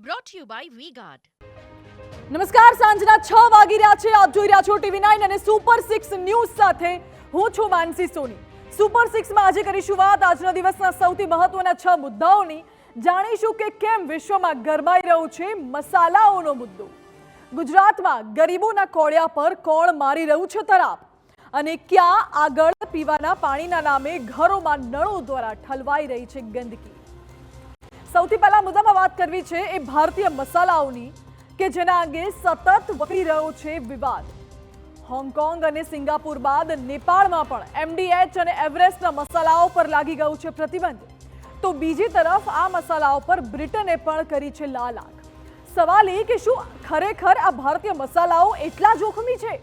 brought to you by V-Guard. નમસ્કાર, સાંજના 6 વાગી રહ્યા છે. આપ જોઈ રહ્યા છો TV9 અને સુપર 6 ન્યૂઝ સાથે હું છું માનસી સોની. સુપર 6 માં આજે કરીશું વાત આજના દિવસના સૌથી મહત્વના 6 મુદ્દાઓની. જાણીશું કે કેમ વિશ્વમાં ગરમાઈ રહ્યો છે મસાલાઓનો મુદ્દો. ગુજરાતમાં ગરીબોના કોળિયા પર કોણ મારી રહ્યું છે તરાપ અને ક્યાં આગળ પીવાના પાણીના નામે ઘરોમાં નળો દ્વારા ઠલવાઈ રહી છે ગંદકી. સૌથી પહેલા મુદ્દામાં વાત કરવી છે એ ભારતીય મસાલાઓની કે જેના અંગે સતત વધી રહ્યો છે વિવાદ. હોંગકોંગ અને સિંગાપુર બાદ નેપાળમાં પણ MDH અને એવરેસ્ટના મસાલાઓ પર લાગી ગયું છે પ્રતિબંધ. તો બીજી તરફ આ મસાલાઓ પર બ્રિટને પણ કરી છે લાલ આંખ. સવાલ એ કે શું ખરેખર આ ભારતીય મસાલાઓ એટલા જોખમી છે?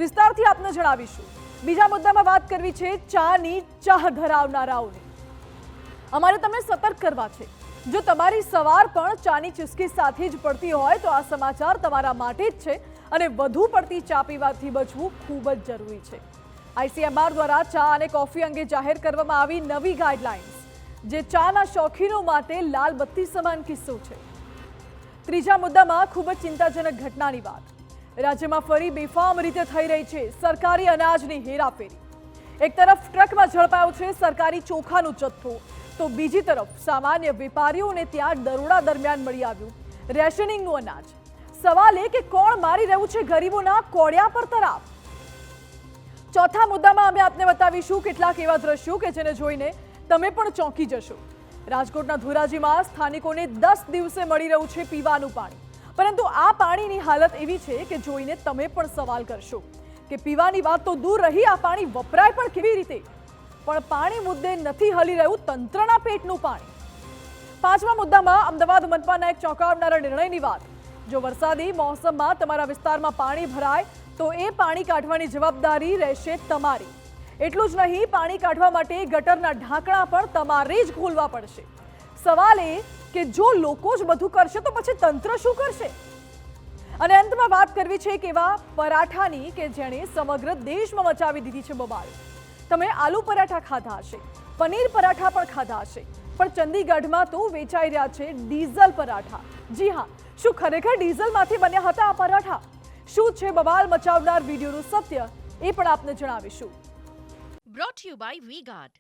વિસ્તારથી આપને જણાવીશું. બીજા મુદ્દામાં વાત કરવી છે ચાની ચાહ ધરાવનારાઓની. અમારે તમને સતર્ક કરવા છે. જો તમારી સવાર પણ ચાની ચુસ્કી સાથે જ પડતી હોય તો આ સમાચાર તમારા માટે જ છે અને વધુ પડતી ચા પીવાથી બચવું ખૂબ જ જરૂરી છે. ICMR દ્વારા ચા અને કોફી અંગે જાહેર કરવામાં આવી નવી ગાઈડલાઇન્સ જે ચાના શોખીનો માટે લાલ બત્તી સમાન કિસ્સો છે. ત્રીજા મુદ્દામાં ખૂબ જ ચિંતાજનક ઘટનાની વાત. રાજ્યમાં ફરી બેફામ રીતે થઈ રહી છે સરકારી અનાજની હેરાફેરી. એક તરફ ટ્રકમાં ઝડપાયો છે સરકારી ચોખાનો જથ્થો તો બીજી તરફ સામાન્ય વેપારીઓને ત્યાં દરોડા દરમિયાન મળી આવ્યું રેશનિંગનું અનાજ. સવાલ એ કે કોણ મારી રહ્યું છે ગરીબોના કોળિયા પર તરાપ? ચોથા મુદ્દામાં અમે આપને બતાવીશું કેટલાક એવા દ્રશ્યો કે જેને જોઈને તમે પણ ચોંકી જશો. રાજકોટના ધોરાજીમાં સ્થાનિકોને 10 દિવસે મળી રહ્યું છે પીવાનું પાણી, પરંતુ આ પાણીની હાલત એવી છે કે જોઈને તમે પણ સવાલ કરશો કે પીવાની વાત તો દૂર રહી, આ પાણી વપરાય પણ કેવી રીતે? પણ પાણી મુદ્દે નથી હલી રહ્યું તંત્રના પેટનું પાણી. પાંચમા મુદ્દામાં અમદાવાદ મનપાના એક ચોંકાવનારા નિર્ણયની વાત. જો વરસાદી મોસમમાં તમારા વિસ્તારમાં પાણી ભરાય તો એ પાણી કાઢવાની જવાબદારી રહેશે તમારી. એટલું જ નહીં, પાણી કાઢવા માટે ગટરના ઢાંકણા પણ તમારે જ ખોલવા પડશે. સવાલ એ કે જો લોકો જ બધું કરશે તો પછી તંત્ર શું કરશે? અને અંતમાં વાત કરવી છે એક એવા પરાઠાની કે જેણે સમગ્ર દેશમાં મચાવી દીધી છે બબાલ. તમે આલુ પરાઠા ખાધા હશે, પનીર પરાઠા પણ ખાધા હશે, પણ ચંદીગઢમાં તો વેચાઈ રહ્યા છે ડીઝલ પરાઠા. જી હા, શું ખરેખર ડીઝલમાંથી બન્યા હતા આ પરાઠા? શું છે બબાલ મચાવનાર વિડીયોનું સત્ય? એ પણ આપને જણાવીશું. Brought to you by V-Guard.